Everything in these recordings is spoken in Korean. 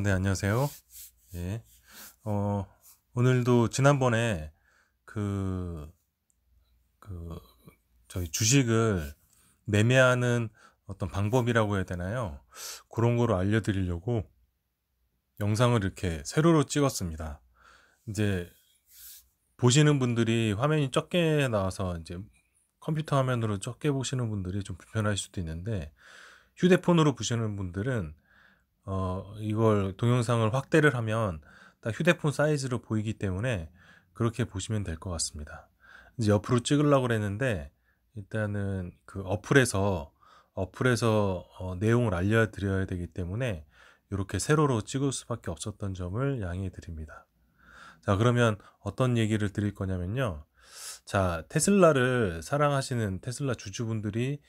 네, 안녕하세요. 예. 어, 오늘도 지난번에 그, 그, 저희 주식을 매매하는 어떤 방법이라고 해야 되나요? 그런 거를 알려드리려고 영상을 이렇게 세로로 찍었습니다. 이제 보시는 분들이 화면이 적게 나와서 이제 컴퓨터 화면으로 적게 보시는 분들이 좀 불편할 수도 있는데 휴대폰으로 보시는 분들은 이걸 동영상을 확대를 하면 딱 휴대폰 사이즈로 보이기 때문에 그렇게 보시면 될 것 같습니다. 이제 옆으로 찍으려고 그랬는데 일단은 그 어플에서 내용을 알려드려야 되기 때문에 이렇게 세로로 찍을 수밖에 없었던 점을 양해해 드립니다. 자, 그러면 어떤 얘기를 드릴 거냐면요. 자, 테슬라를 사랑하시는 테슬라 주주분들이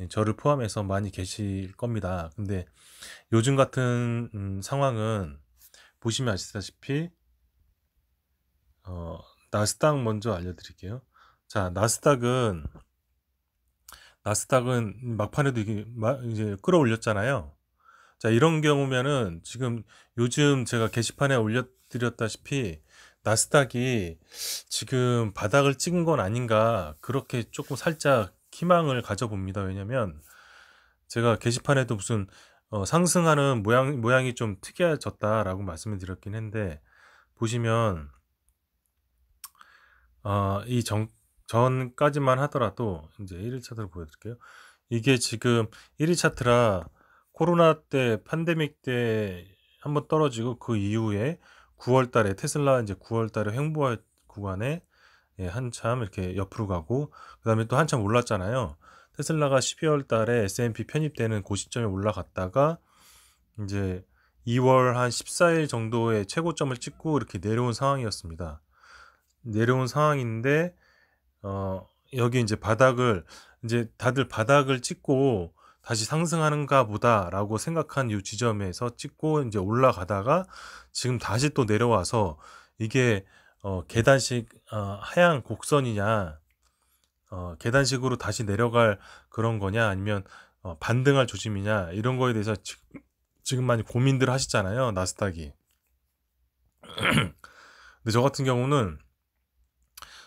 저를 포함해서 많이 계실 겁니다. 근데 요즘 같은 상황은 보시면 아시다시피 어, 나스닥 먼저 알려드릴게요. 자, 나스닥은 막판에도 이제 끌어올렸잖아요. 자, 이런 경우면은 지금 요즘 제가 게시판에 올려드렸다시피 나스닥이 지금 바닥을 찍은 건 아닌가 그렇게 조금 살짝 희망을 가져봅니다. 왜냐면 제가 게시판에도 무슨 상승하는 모양이 좀 특이해졌다라고 말씀을 드렸긴 했는데 보시면 이 전까지만 하더라도 이제 1일 차트를 보여드릴게요. 이게 지금 1일 차트라 코로나 때 팬데믹 때 한번 떨어지고 그 이후에 9월 달에 테슬라 이제 9월 달에 횡보할 구간에 한참 이렇게 옆으로 가고 그다음에 또 한참 올랐잖아요. 테슬라가 12월 달에 S&P 편입되는 그 시점에 올라갔다가 이제 2월 한 14일 정도의 최고점을 찍고 이렇게 내려온 상황이었습니다. 내려온 상황인데 여기 이제 바닥을 이제 다들 바닥을 찍고 다시 상승하는가 보다라고 생각한 이 지점에서 찍고 이제 올라가다가 지금 다시 또 내려와서 이게 계단식 하향 곡선이냐 계단식으로 다시 내려갈 그런 거냐 아니면 반등할 조짐이냐 이런 거에 대해서 지금 많이 고민들 하시잖아요. 나스닥이. 근데 저 같은 경우는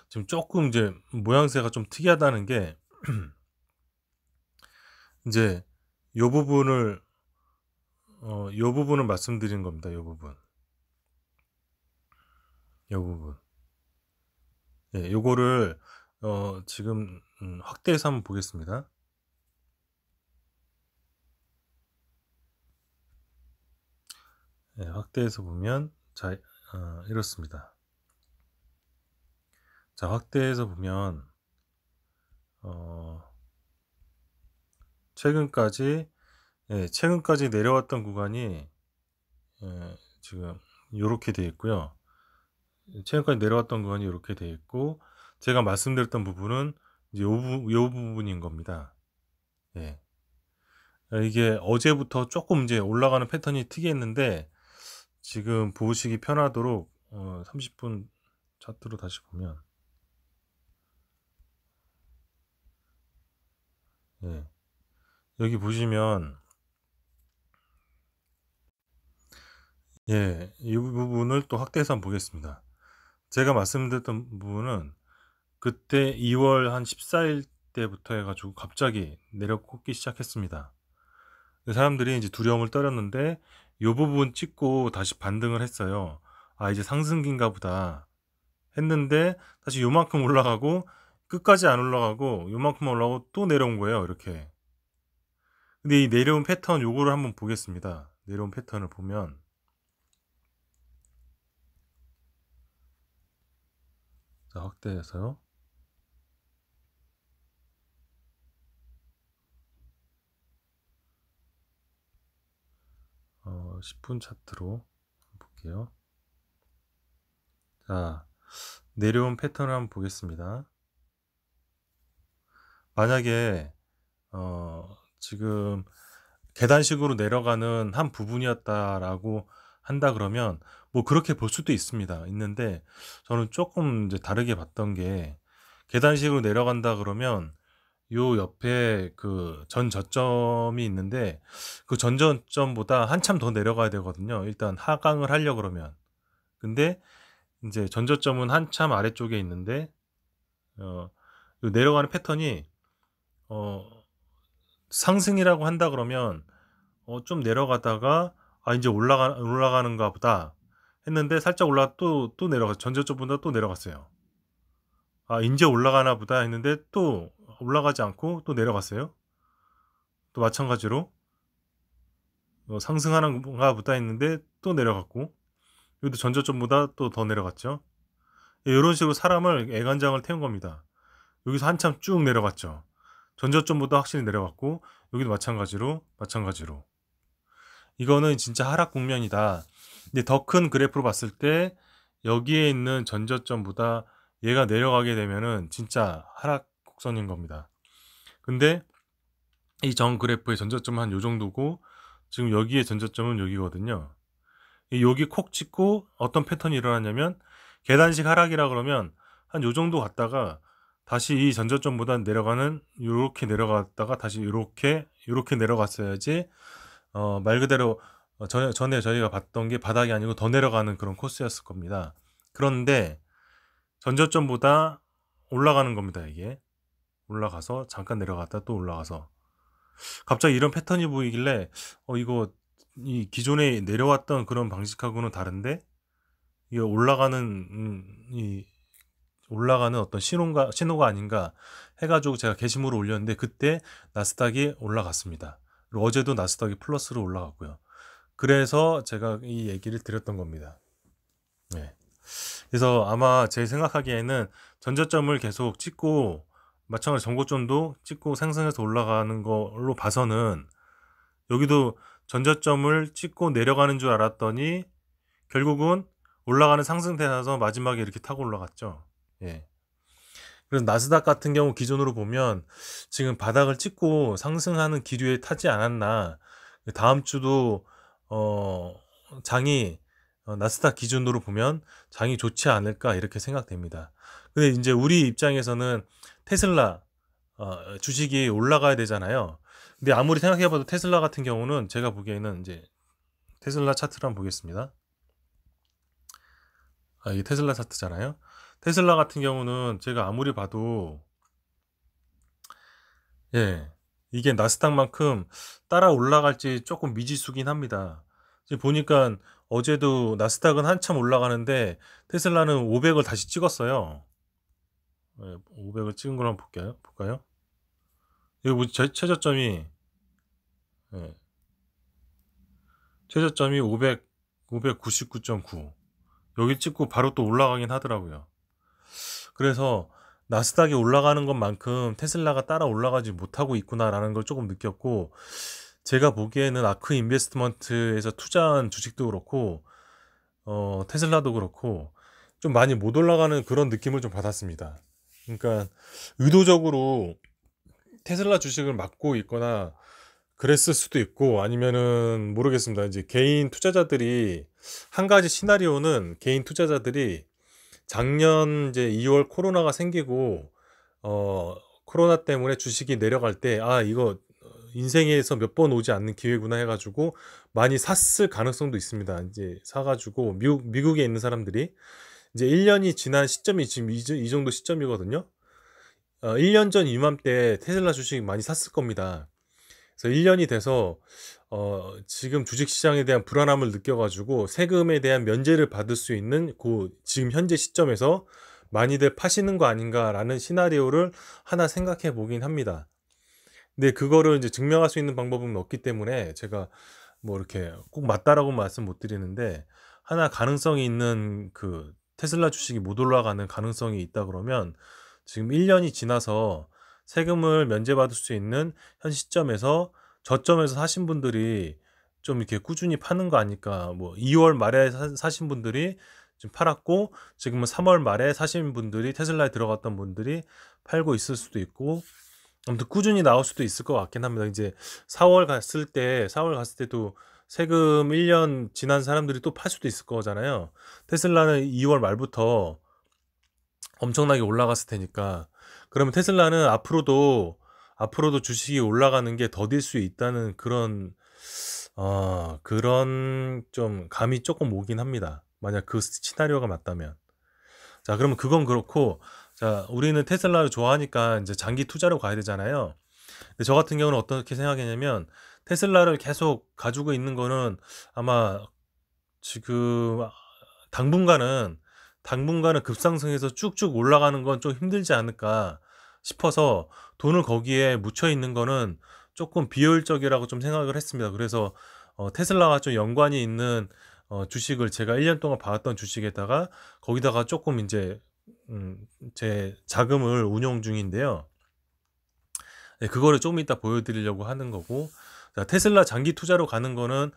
지금 조금 이제 모양새가 좀 특이하다는 게 이제 요 부분을 요 부분을 말씀드린 겁니다. 요 부분. 요 부분. 예, 요거를 지금 확대해서 한번 보겠습니다. 예, 확대해서 보면 자, 이렇습니다. 자, 확대해서 보면 어, 최근까지 최근까지 내려왔던 구간이 지금 요렇게 되어 있고요. 최근까지 내려왔던 구간이 요렇게 되어 있고 제가 말씀드렸던 부분은 이제 요 부분인 겁니다. 예. 이게 어제부터 조금 이제 올라가는 패턴이 특이했는데 지금 보시기 편하도록 30분 차트로 다시 보면 예. 여기 보시면 이 부분을 또 확대해서 한번 보겠습니다. 제가 말씀드렸던 부분은 그때 2월 한 14일 때부터 해가지고 갑자기 내려꽂기 시작했습니다. 사람들이 이제 두려움을 떨었는데 이 부분 찍고 다시 반등을 했어요. 아, 이제 상승기인가 보다 했는데 다시 요만큼 올라가고 끝까지 안 올라가고 요만큼 올라가고 또 내려온 거예요. 이렇게. 근데 이 내려온 패턴 요거를 한번 보겠습니다. 내려온 패턴을 보면 자, 확대해서요. 10분 차트로 볼게요. 자, 내려온 패턴을 한번 보겠습니다. 만약에 지금 계단식으로 내려가는 한 부분이었다라고 한다 그러면 뭐 그렇게 볼 수도 있는데 저는 조금 이제 다르게 봤던 게 계단식으로 내려간다 그러면 요 옆에 그 전 저점이 있는데 그 전 저점보다 한참 더 내려가야 되거든요, 일단 하강을 하려 그러면. 근데 인제 전 저점은 한참 아래쪽에 있는데 요 내려가는 패턴이 어 상승이라고 한다 그러면 좀 내려가다가 '아 인제 올라가는가 보다.' 했는데 살짝 올라가 또 전 저점보다 또 내려갔어요. '아 인제 올라가나 보다.' 했는데 또 올라가지 않고 또 내려갔어요. 또 마찬가지로 상승하는가 보다 했는데 또 내려갔고 여기도 전 저점보다 또 더 내려갔죠. 예 요런 식으로 사람을 애간장을 태운 겁니다. 여기서 한참 쭉 내려갔죠. 전 저점보다 확실히 내려갔고 여기도 마찬가지로. 이거는 진짜 하락 국면이다. 근데 더 큰 그래프로 봤을 때 여기에 있는 전 저점보다 얘가 내려가게 되면은 진짜 하락 곡선인 겁니다. 근데 이 전 그래프의 전 저점은 한 요 정도고 지금 여기의 전 저점은 여기거든요. 이 여기 콕 찍고 어떤 패턴이 일어났냐면 계단식 하락이라 그러면 한 요 정도 갔다가 다시 이 전 저점보다 내려가는 요렇게 내려갔다가 다시 요렇게 내려갔어야지 말 그대로 전에 저희가 봤던 게 바닥이 아니고 더 내려가는 그런 코스였을 겁니다. 그런데 전 저점보다 올라가는 겁니다, 이게. 올라가서 잠깐 내려갔다 또 올라가서. 갑자기 이런 패턴이 보이길래 이거 이 기존에 내려왔던 그런 방식하고는 다른데 이게 이 올라가는 어떤 신호가 아닌가 해 가지고 제가 게시물을 올렸는데 그때 나스닥이 올라갔습니다. 그리고 어제도 나스닥이 플러스로 올라갔고요. 그래서 제가 이 얘기를 드렸던 겁니다. 네. 그래서 아마 제 생각하기에는 전저점을 계속 찍고 마찬가지로 전고점도 찍고 상승해서 올라가는 걸로 봐서는 여기도 전저점을 찍고 내려가는 줄 알았더니 결국은 올라가는 상승대라서 마지막에 이렇게 타고 올라갔죠. 예. 그래서 나스닥 같은 경우 기준으로 보면 지금 바닥을 찍고 상승하는 기류에 타지 않았나. 다음 주도 장이 나스닥 기준으로 보면 장이 좋지 않을까 이렇게 생각됩니다. 근데 인제 우리 입장에서는 테슬라 주식이 올라가야 되잖아요. 근데 아무리 생각해 봐도 테슬라 같은 경우는 제가 보기에는 인제 테슬라 차트를 한번 보겠습니다. 이게 테슬라 차트잖아요. 테슬라 같은 경우는 제가 아무리 봐도 예 이게 나스닥만큼 따라 올라갈지 쪼끔 미지수긴 합니다. 지금 보니깐 어제도 나스닥은 한참 올라가는데 테슬라는 500을 다시 찍었어요. 예 500을 찍은 걸 한번 볼까요? 여기 최저점이 예 최저점이 599.9 여기 찍고 바로 또 올라가긴 하더라고요. 그래서 '나스닥이 올라가는 것만큼 테슬라가 따라 올라가지 못하고 있구나.'라는 걸 쪼금 느꼈고 제가 보기에는 아크 인베스트먼트에서 투자한 주식도 그렇고 테슬라도 그렇고 좀 많이 못 올라가는 그런 느낌을 좀 받았습니다. 그러니까 의도적으로 테슬라 주식을 막고 있거나 그랬을 수도 있고 아니면은 모르겠습니다. 이제 개인 투자자들이 한 가지 시나리오는 개인 투자자들이 작년 이제 2월 코로나가 생기고 코로나 때문에 주식이 내려갈 때 '아 이거 인생에서 몇 번 오지 않는 기회구나.' 해 가지고 많이 샀을 가능성도 있습니다. 인제 사 가지고 미국에 있는 사람들이 이제 1 년이 지난 시점이 지금 이 정도 시점이거든요. 1년 전 이맘때 테슬라 주식 많이 샀을 겁니다. 그래서 1 년이 돼서 지금 주식 시장에 대한 불안함을 느껴 가지고 세금에 대한 면제를 받을 수 있는 지금 현재 시점에서 '많이들 파시는 거 아닌가.'라는 시나리오를 하나 생각해 보긴 합니다. 근데 그거를 인제 증명할 수 있는 방법은 없기 때문에 제가 뭐 이렇게 꼭 맞다라고 말씀 못 드리는데 하나 가능성이 있는 그 테슬라 주식이 못 올라가는 가능성이 있다 그러면 지금 1 년이 지나서 세금을 면제받을 수 있는 현 시점에서 저점에서 사신 분들이 좀 이렇게 꾸준히 파는 거 아닐까. 뭐 2월 말에 사신 분들이 지금 팔았고 지금은 3월 말에 사신 분들이 테슬라에 들어갔던 분들이 팔고 있을 수도 있고 아무튼 꾸준히 나올 수도 있을 것 같긴 합니다. 이제 4월 갔을 때도 세금 1년 지난 사람들이 또 팔 수도 있을 거잖아요. 테슬라는 2월 말부터 엄청나게 올라갔을 테니까. 그러면 테슬라는 앞으로도 앞으로도 주식이 올라가는 게 더딜 수 있다는 그런 좀 감이 조금 오긴 합니다. 만약 그 시나리오가 맞다면. 자, 그러면 그건 그렇고, 자, 우리는 테슬라를 좋아하니까 이제 장기 투자로 가야 되잖아요. 근데 저 같은 경우는 어떻게 생각했냐면, 테슬라를 계속 가지고 있는 거는 아마 지금 당분간은 급상승해서 쭉쭉 올라가는 건 좀 힘들지 않을까 싶어서 돈을 거기에 묻혀 있는 거는 조금 비효율적이라고 좀 생각을 했습니다. 그래서 테슬라가 좀 연관이 있는 주식을 제가 1년 동안 봐왔던 주식에다가 거기다가 조금 이제 제 자금을 운용 중인데요. 네, 그거를 조금 이따 보여드리려고 하는 거고, 자, 테슬라 장기 투자로 가는 거는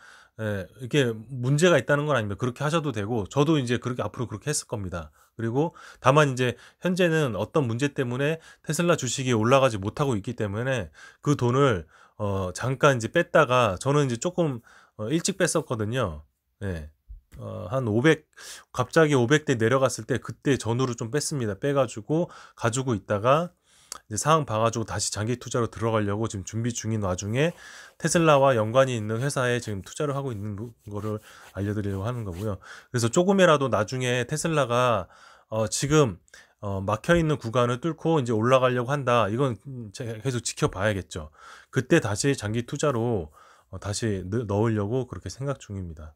이게 문제가 있다는 건 아닙니다. 그렇게 하셔도 되고, 저도 이제 그렇게 앞으로 그렇게 했을 겁니다. 그리고 다만 이제 현재는 어떤 문제 때문에 테슬라 주식이 올라가지 못하고 있기 때문에 그 돈을 잠깐 이제 뺐다가 저는 이제 조금 일찍 뺐었거든요. 네. 한 500, 갑자기 500대 내려갔을 때 그때 전후로 좀 뺐습니다. 빼가지고 가지고 있다가 이제 상황 봐가지고 다시 장기 투자로 들어가려고 지금 준비 중인 와중에 테슬라와 연관이 있는 회사에 지금 투자를 하고 있는 거를 알려드리려고 하는 거고요. 그래서 조금이라도 나중에 테슬라가 지금 막혀 있는 구간을 뚫고 이제 올라가려고 한다. 이건 제가 계속 지켜봐야겠죠. 그때 다시 장기 투자로 다시 넣으려고 그렇게 생각 중입니다.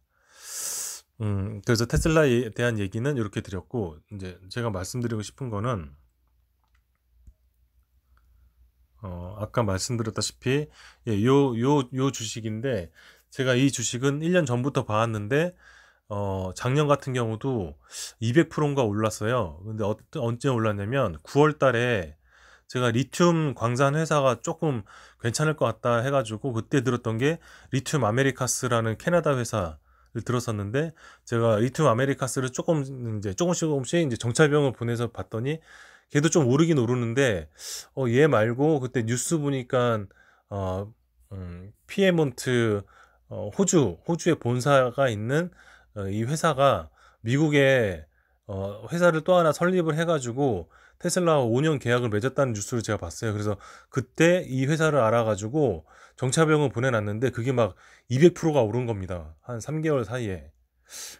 그래서 테슬라에 대한 얘기는 이렇게 드렸고, 이제 제가 말씀드리고 싶은 거는 아까 말씀드렸다시피, 예, 요 주식인데, 제가 이 주식은 1년 전부터 봐왔는데, 작년 같은 경우도 200%인가 올랐어요. 근데 언제 올랐냐면, 9월 달에 제가 리튬 광산 회사가 조금 괜찮을 것 같다 해가지고, 그때 들었던 게 리튬 아메리카스라는 캐나다 회사를 들었었는데, 제가 리튬 아메리카스를 조금씩 이제 정찰병을 보내서 봤더니, 걔도 좀 오르긴 오르는데 얘 말고 그때 뉴스 보니까 피에몬트 호주에 본사가 있는 이 회사가 미국에 회사를 또 하나 설립을 해가지고 테슬라와 5년 계약을 맺었다는 뉴스를 제가 봤어요. 그래서 그때 이 회사를 알아가지고 정찰병을 보내놨는데 그게 막 200%가 오른 겁니다. 한 3개월 사이에.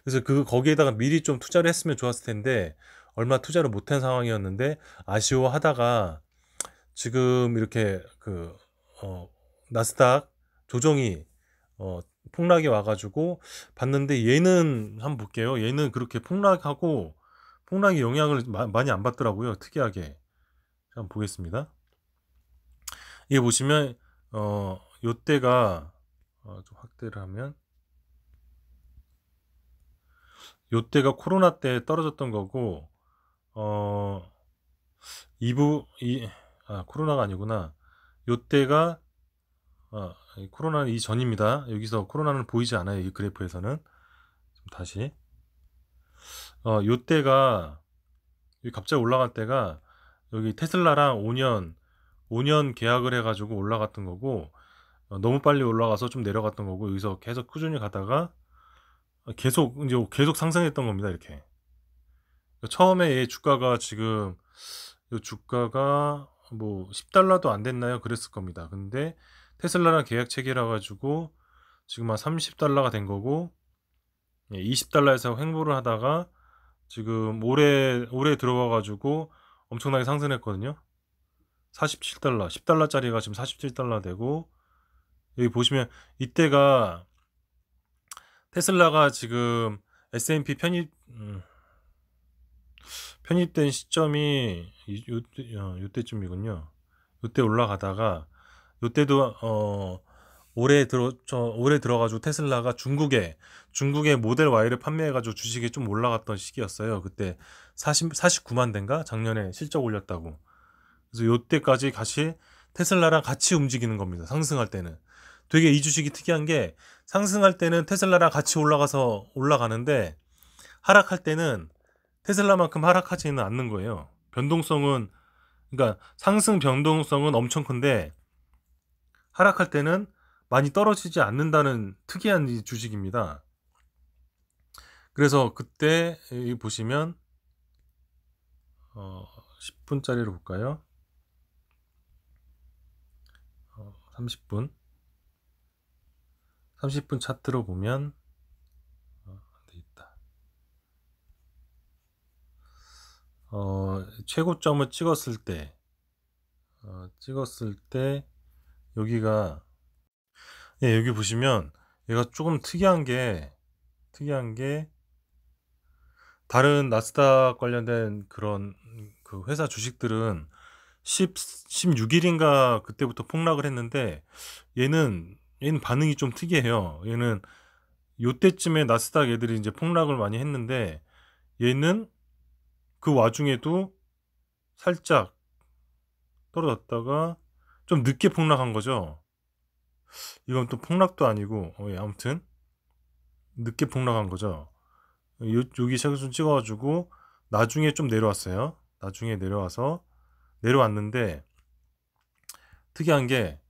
그래서 거기에다가 미리 좀 투자를 했으면 좋았을 텐데 얼마 투자를 못한 상황이었는데 아쉬워하다가 지금 이렇게 나스닥 조정이 어, 폭락이 와가지고 봤는데 얘는 한번 볼게요. 얘는 그렇게 폭락이 영향을 많이 안 받더라고요. 특이하게. 한번 보겠습니다. 이게 보시면 요때가 좀 확대를 하면 요때가 코로나 때 떨어졌던 거고 어, 코로나가 아니구나. 요때가, 코로나는 이전입니다. 여기서 코로나는 보이지 않아요. 이 그래프에서는. 좀 다시. 요때가, 여기 갑자기 올라갈 때가, 여기 테슬라랑 5년 계약을 해가지고 올라갔던 거고, 너무 빨리 올라가서 좀 내려갔던 거고, 여기서 계속 꾸준히 가다가, 이제 계속 상승했던 겁니다. 이렇게. 처음에 얘 주가가 지금, 이 주가가 뭐 10달러도 안 됐나요? 그랬을 겁니다. 근데 테슬라랑 계약 체결해 가지고 지금 한 30달러가 된 거고 20달러에서 횡보를 하다가 지금 올해 들어와 가지고 엄청나게 상승했거든요. 47달러, 10달러짜리가 지금 47달러 되고 여기 보시면 이때가 테슬라가 지금 S&P 편입된 시점이 요때쯤이군요. 요때 올라가다가 요때도 올해 들어가지고 테슬라가 중국에 모델 Y를 판매해가지고 주식이 좀 올라갔던 시기였어요. 그때 49만 대인가 작년에 실적 올렸다고. 그래서 요때까지 다시 테슬라랑 같이 움직이는 겁니다. 상승할 때는. 되게 이 주식이 특이한 게 상승할 때는 테슬라랑 같이 올라가는데 하락할 때는 테슬라만큼 하락하지는 않는 거예요. 그러니까 상승 변동성은 엄청 큰데 하락할 때는 많이 떨어지지 않는다는 특이한 이 주식입니다. 그래서 그때 여기 보시면 10분짜리로 볼까요? 30분 30분 차트로 보면 어디 있다. 최고점을 찍었을 때 여기가, 예, 여기 보시면 얘가 조금 특이한 게 다른 나스닥 관련된 그런 그 회사 주식들은 16일인가 그때부터 폭락을 했는데 얘는 반응이 좀 특이해요. 얘는 요때쯤에 나스닥 애들이 이제 폭락을 많이 했는데 얘는 그 와중에도 살짝 떨어졌다가 좀 늦게 폭락한 거죠. 이건 또 폭락도 아니고, 예, 아무튼 늦게 폭락한 거죠. 여기 샷을 찍어가지고 나중에 좀 내려왔어요. 나중에 내려왔는데 특이한 게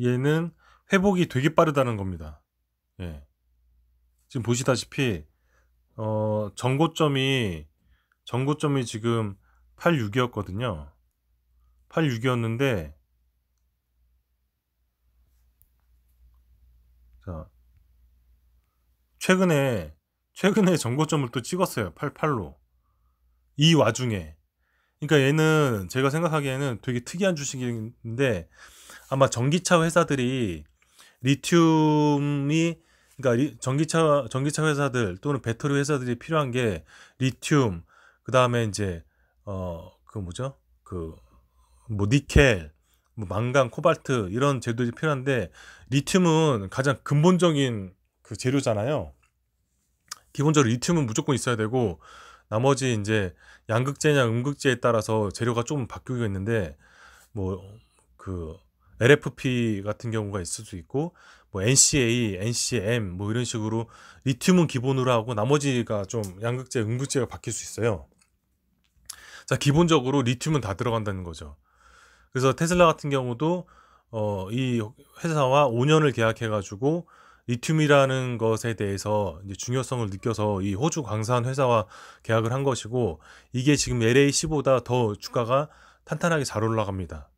얘는 회복이 되게 빠르다는 겁니다. 예. 지금 보시다시피 전고점이 지금 86이었거든요. 86이었는데 자, 최근에 전고점을 또 찍었어요. 88로. 이 와중에. 그러니까 얘는 제가 생각하기에는 되게 특이한 주식인데 아마 전기차 회사들이 리튬이, 그러니까 전기차 회사들 또는 배터리 회사들이 필요한 게 리튬, 그다음에 이제 그 뭐죠? 그 뭐 니켈, 뭐 망간, 코발트 이런 재료들이 필요한데 리튬은 가장 근본적인 그 재료잖아요. 기본적으로 리튬은 무조건 있어야 되고 나머지 이제 양극재냐 음극재에 따라서 재료가 조금 바뀌고 있는데 뭐 그 LFP 같은 경우가 있을 수 있고 뭐 NCA, NCM 뭐 이런 식으로 리튬은 기본으로 하고 나머지가 좀 양극재, 음극재가 바뀔 수 있어요. 자, 기본적으로 리튬은 다 들어간다는 거죠. 그래서 테슬라 같은 경우도 이 회사와 5년을 계약해가지고 리튬이라는 것에 대해서 이제 중요성을 느껴서 이 호주 광산 회사와 계약을 한 것이고 이게 지금 LAC보다 더 주가가 탄탄하게 잘 올라갑니다.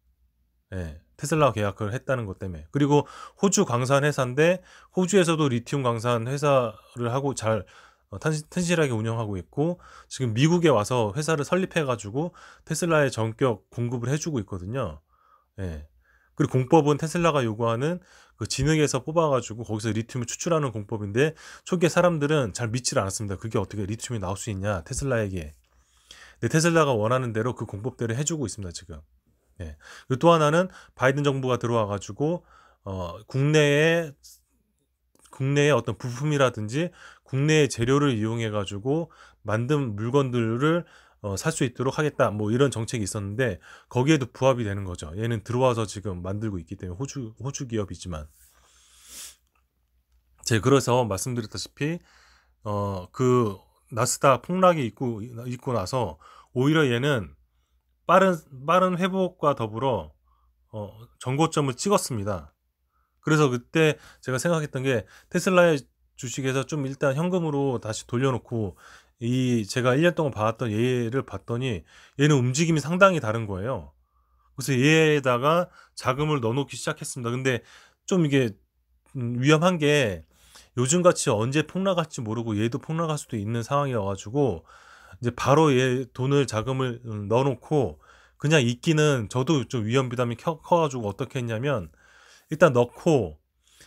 예, 테슬라 계약을 했다는 것 때문에. 그리고 호주 광산 회사인데 호주에서도 리튬 광산 회사를 하고 잘 튼실하게 운영하고 있고 지금 미국에 와서 회사를 설립해가지고 테슬라의 전격 공급을 해주고 있거든요. 예. 그리고 공법은 테슬라가 요구하는 그 진흙에서 뽑아가지고 거기서 리튬을 추출하는 공법인데 초기에 사람들은 잘 믿질 않았습니다. 그게 어떻게 리튬이 나올 수 있냐 테슬라에게. 근데 테슬라가 원하는 대로 그 공법대로 해주고 있습니다 지금. 예. 그리고 또 하나는 바이든 정부가 들어와가지고 국내의 어떤 부품이라든지 국내의 재료를 이용해 가지고 만든 물건들을 살 수 있도록 하겠다 뭐 이런 정책이 있었는데 거기에도 부합이 되는 거죠. 얘는 들어와서 지금 만들고 있기 때문에 호주 기업이지만 제가 그래서 말씀드렸다시피 그 나스닥 폭락이 있고 나서 오히려 얘는 빠른 회복과 더불어 전고점을 찍었습니다. 그래서 그때 제가 생각했던 게 테슬라의 주식에서 좀 일단 현금으로 다시 돌려놓고 이 제가 1년 동안 봐왔던 얘를 봤더니 얘는 움직임이 상당히 다른 거예요. 그래서 얘에다가 자금을 넣어놓기 시작했습니다. 근데 좀 이게 위험한 게 요즘같이 언제 폭락할지 모르고 얘도 폭락할 수도 있는 상황이어가지고 이제 바로 얘 자금을 넣어놓고 그냥 있기는 저도 좀 위험 부담이 커가지고 어떻게 했냐면 일단 넣고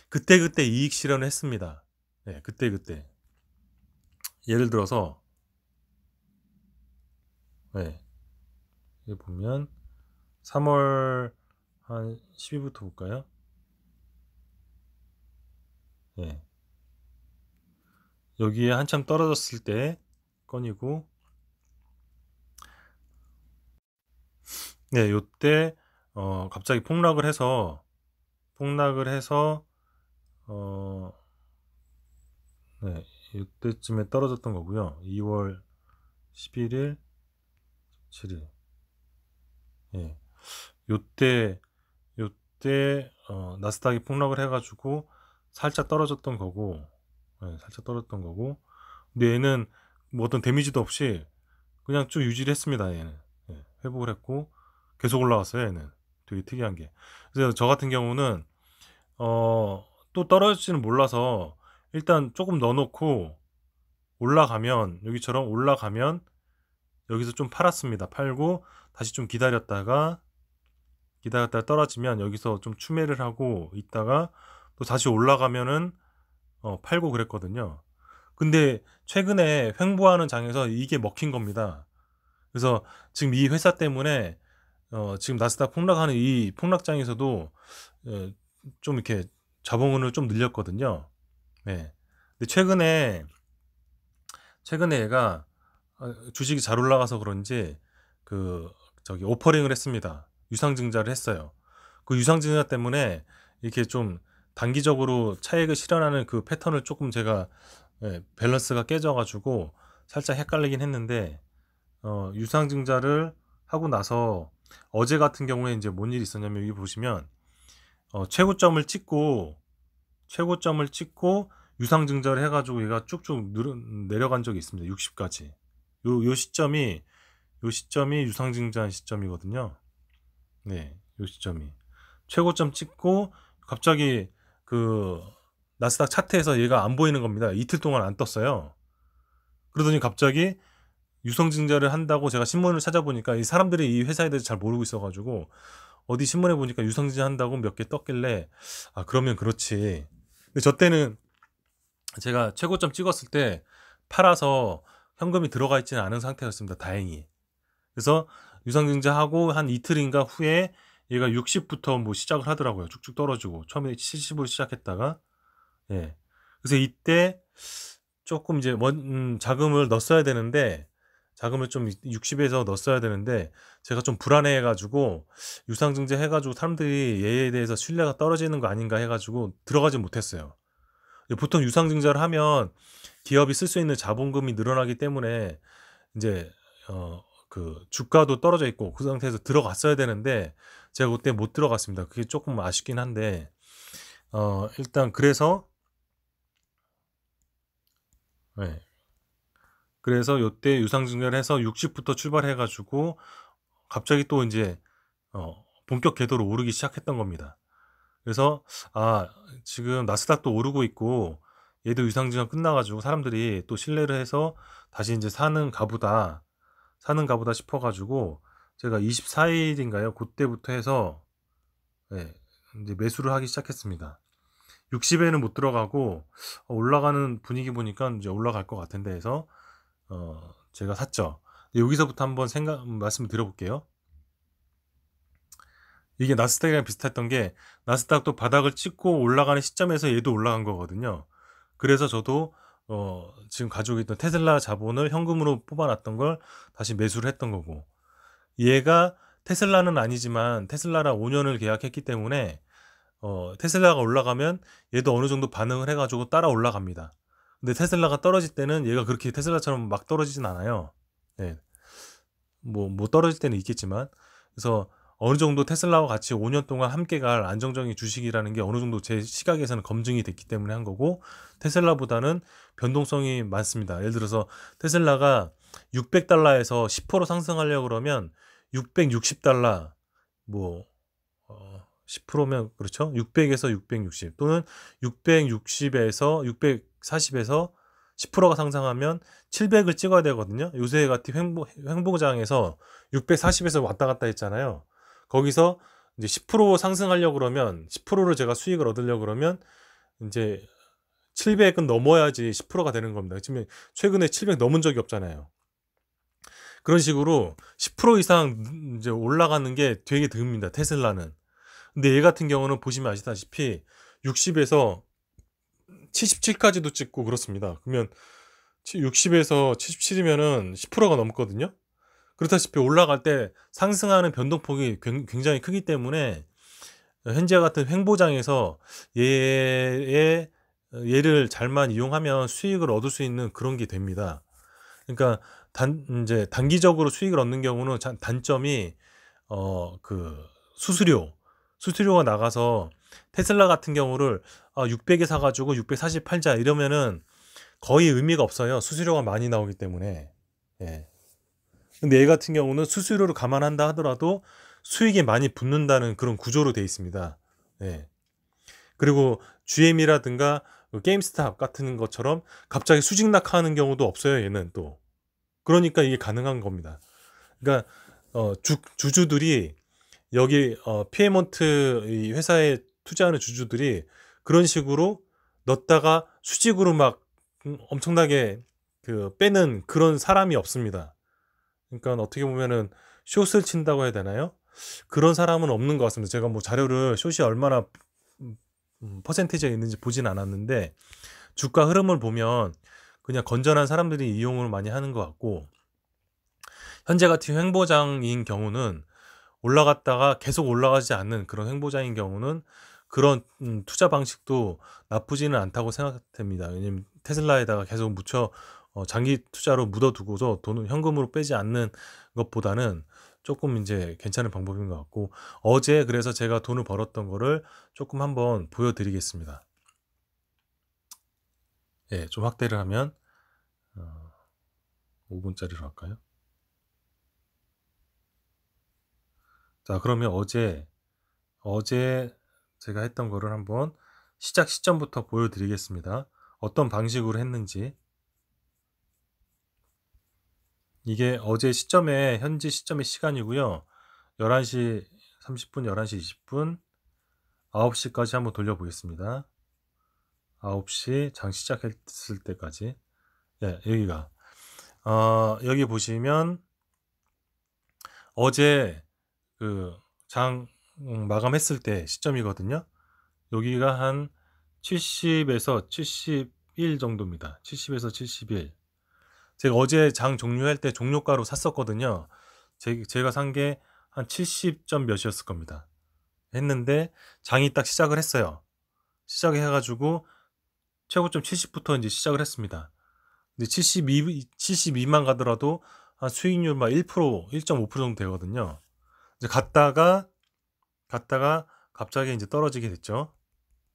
그때그때 이익 실현을 했습니다. 네, 그때그때. 예를 들어서 네, 여기 보면 3월 한 10일부터 볼까요? 네. 여기에 한참 떨어졌을 때 건이고 네, 요때 갑자기 폭락을 해서 어, 네, 이때쯤에 떨어졌던 거고요. 2월 11일, 7일. 예. 요때 나스닥이 폭락을 해가지고 살짝 떨어졌던 거고, 예, 살짝 떨어졌던 거고. 근데 얘는 뭐 어떤 데미지도 없이 그냥 쭉 유지를 했습니다. 얘는 예, 회복을 했고 계속 올라왔어요. 얘는 되게 특이한 게. 그래서 저 같은 경우는 또 떨어질지는 몰라서 일단 조금 넣어 놓고 올라가면, 여기처럼 올라가면 여기서 좀 팔았습니다. 팔고 다시 좀 기다렸다가 떨어지면 여기서 좀 추매를 하고 있다가 또 다시 올라가면은 팔고 그랬거든요. 근데 최근에 횡보하는 장에서 이게 먹힌 겁니다. 그래서 지금 이 회사 때문에 지금 나스닥 폭락하는 이 폭락장에서도 좀 이렇게 자본을 좀 늘렸거든요. 네. 근데 최근에 얘가 주식이 잘 올라가서 그런지 그 저기 오퍼링을 했습니다. 유상증자를 했어요. 그 유상증자 때문에 이렇게 좀 단기적으로 차익을 실현하는 그 패턴을 조금 제가 밸런스가 깨져가지고 살짝 헷갈리긴 했는데, 유상증자를 하고 나서 어제 같은 경우에 이제 뭔 일이 있었냐면, 여기 보시면 최고점을 찍고 유상증자를 해가지고 얘가 쭉쭉 내려간 적이 있습니다. 60까지. 요 시점이 유상증자한 시점이거든요. 네, 요 시점이 최고점 찍고 갑자기 그 나스닥 차트에서 얘가 안 보이는 겁니다. 이틀 동안 안 떴어요. 그러더니 갑자기 유상증자를 한다고, 제가 신문을 찾아보니까 이 사람들이 이 회사에 대해서 잘 모르고 있어가지고 어디 신문에 보니까 유상증자 한다고 몇 개 떴길래, 아 그러면 그렇지. 근데 저 때는 제가 최고점 찍었을 때 팔아서 현금이 들어가 있지는 않은 상태였습니다. 다행히. 그래서 유상증자하고 한 이틀인가 후에 얘가 60부터 뭐 시작을 하더라고요. 쭉쭉 떨어지고 처음에 70으로 시작했다가, 예. 그래서 이때 조금 이제 자금을 넣었어야 되는데, 자금을 좀 60에서 넣었어야 되는데 제가 좀 불안해 해가지고, 유상증자 해가지고 사람들이 얘에 대해서 신뢰가 떨어지는 거 아닌가 해가지고 들어가지 못했어요. 보통 유상증자를 하면 기업이 쓸 수 있는 자본금이 늘어나기 때문에 이제 그 주가도 떨어져 있고 그 상태에서 들어갔어야 되는데 제가 그때 못 들어갔습니다. 그게 조금 아쉽긴 한데, 일단 그래서, 네. 그래서 요때 유상증자를 해서 60부터 출발해 가지고 갑자기 또 이제 본격 궤도로 오르기 시작했던 겁니다. 그래서 지금 나스닥도 오르고 있고 얘도 유상증자 끝나가지고 사람들이 또 신뢰를 해서 다시 이제 사는 가보다 싶어가지고 제가 24일인가요? 그때부터 해서 이제 매수를 하기 시작했습니다. 60에는 못 들어가고 올라가는 분위기 보니까 이제 올라갈 것 같은데 해서 제가 샀죠. 여기서부터 한번 말씀을 드려볼게요. 이게 나스닥이랑 비슷했던 게, 나스닥도 바닥을 찍고 올라가는 시점에서 얘도 올라간 거거든요. 그래서 저도 지금 가지고 있던 테슬라 자본을 현금으로 뽑아놨던 걸 다시 매수를 했던 거고, 얘가 테슬라는 아니지만 테슬라랑 5년을 계약했기 때문에 테슬라가 올라가면 얘도 어느 정도 반응을 해가지고 따라 올라갑니다. 근데 테슬라가 떨어질 때는 얘가 그렇게 테슬라처럼 막 떨어지진 않아요. 네. 뭐 떨어질 때는 있겠지만, 그래서 어느 정도 테슬라와 같이 5년 동안 함께 갈 안정적인 주식이라는 게 어느 정도 제 시각에서는 검증이 됐기 때문에 한 거고, 테슬라보다는 변동성이 많습니다. 예를 들어서 테슬라가 600달러에서 10% 상승하려고 그러면 660달러, 뭐 10%면 그렇죠? 600에서 660 또는 660에서 640에서 10%가 상승하면 700을 찍어야 되거든요. 요새 같은 횡보장에서 640에서 왔다 갔다 했잖아요. 거기서 이제 10% 상승하려고 그러면, 10%를 제가 수익을 얻으려고 그러면 이제 700은 넘어야지 10%가 되는 겁니다. 지금 최근에 700 넘은 적이 없잖아요. 그런 식으로 10% 이상 이제 올라가는 게 되게 드뭅니다, 테슬라는. 근데 얘 같은 경우는 보시면 아시다시피 60에서 77까지도 찍고 그렇습니다. 그러면 60에서 77이면은 10%가 넘거든요. 그렇다시피 올라갈 때 상승하는 변동폭이 굉장히 크기 때문에 현재 같은 횡보장에서 얘를 잘만 이용하면 수익을 얻을 수 있는 그런 게 됩니다. 그러니까 이제 단기적으로 수익을 얻는 경우는 단점이 그 수수료가 나가서, 테슬라 같은 경우를 600에 사가지고 640 팔자 이러면은 거의 의미가 없어요. 수수료가 많이 나오기 때문에. 예. 근데 얘 같은 경우는 수수료를 감안한다 하더라도 수익이 많이 붙는다는 그런 구조로 돼 있습니다. 예. 그리고 GM이라든가 게임스탑 같은 것처럼 갑자기 수직 낙하하는 경우도 없어요, 얘는 또. 그러니까 이게 가능한 겁니다. 그러니까 주주들이 여기 피에몬트 이 회사에 투자하는 주주들이 그런 식으로 넣었다가 수직으로 막 엄청나게 빼는 그런 사람이 없습니다. 그러니까 어떻게 보면은 숏을 친다고 해야 되나요? 그런 사람은 없는 것 같습니다. 제가 뭐 자료를 숏이 얼마나 퍼센티지가 있는지 보진 않았는데 주가 흐름을 보면 그냥 건전한 사람들이 이용을 많이 하는 것 같고, 현재 같은 횡보장인 경우는 올라갔다가 계속 올라가지 않는 그런 횡보장인 경우는 그런 투자 방식도 나쁘지는 않다고 생각됩니다. 왜냐면 테슬라에다가 계속 묻혀 장기 투자로 묻어두고서 돈을 현금으로 빼지 않는 것보다는 조금 이제 괜찮은 방법인 것 같고, 어제 그래서 제가 돈을 벌었던 거를 조금 한번 보여드리겠습니다. 예, 좀 확대를 하면 5분짜리로 할까요? 자, 그러면 어제 제가 했던 거를 한번 시작 시점부터 보여드리겠습니다. 어떤 방식으로 했는지. 이게 어제 시점에 현지 시점의 시간이고요. 11시 30분, 11시 20분, 9시까지 한번 돌려보겠습니다. 9시 장 시작했을 때까지. 예, 여기가 여기 보시면 어제 장 마감했을 때 시점이거든요. 여기가 한 70에서 71 정도입니다. 70에서 71. 제가 어제 장 종료할 때 종료가로 샀었거든요. 제가 산 게 한 70점 몇이었을 겁니다. 했는데 장이 딱 시작을 했어요. 시작을 해가지고 최고점 70부터 이제 시작을 했습니다. 근데 72만 가더라도 한 수익률 막 1%, 1.5% 정도 되거든요. 이제 갔다가 갑자기 이제 떨어지게 됐죠.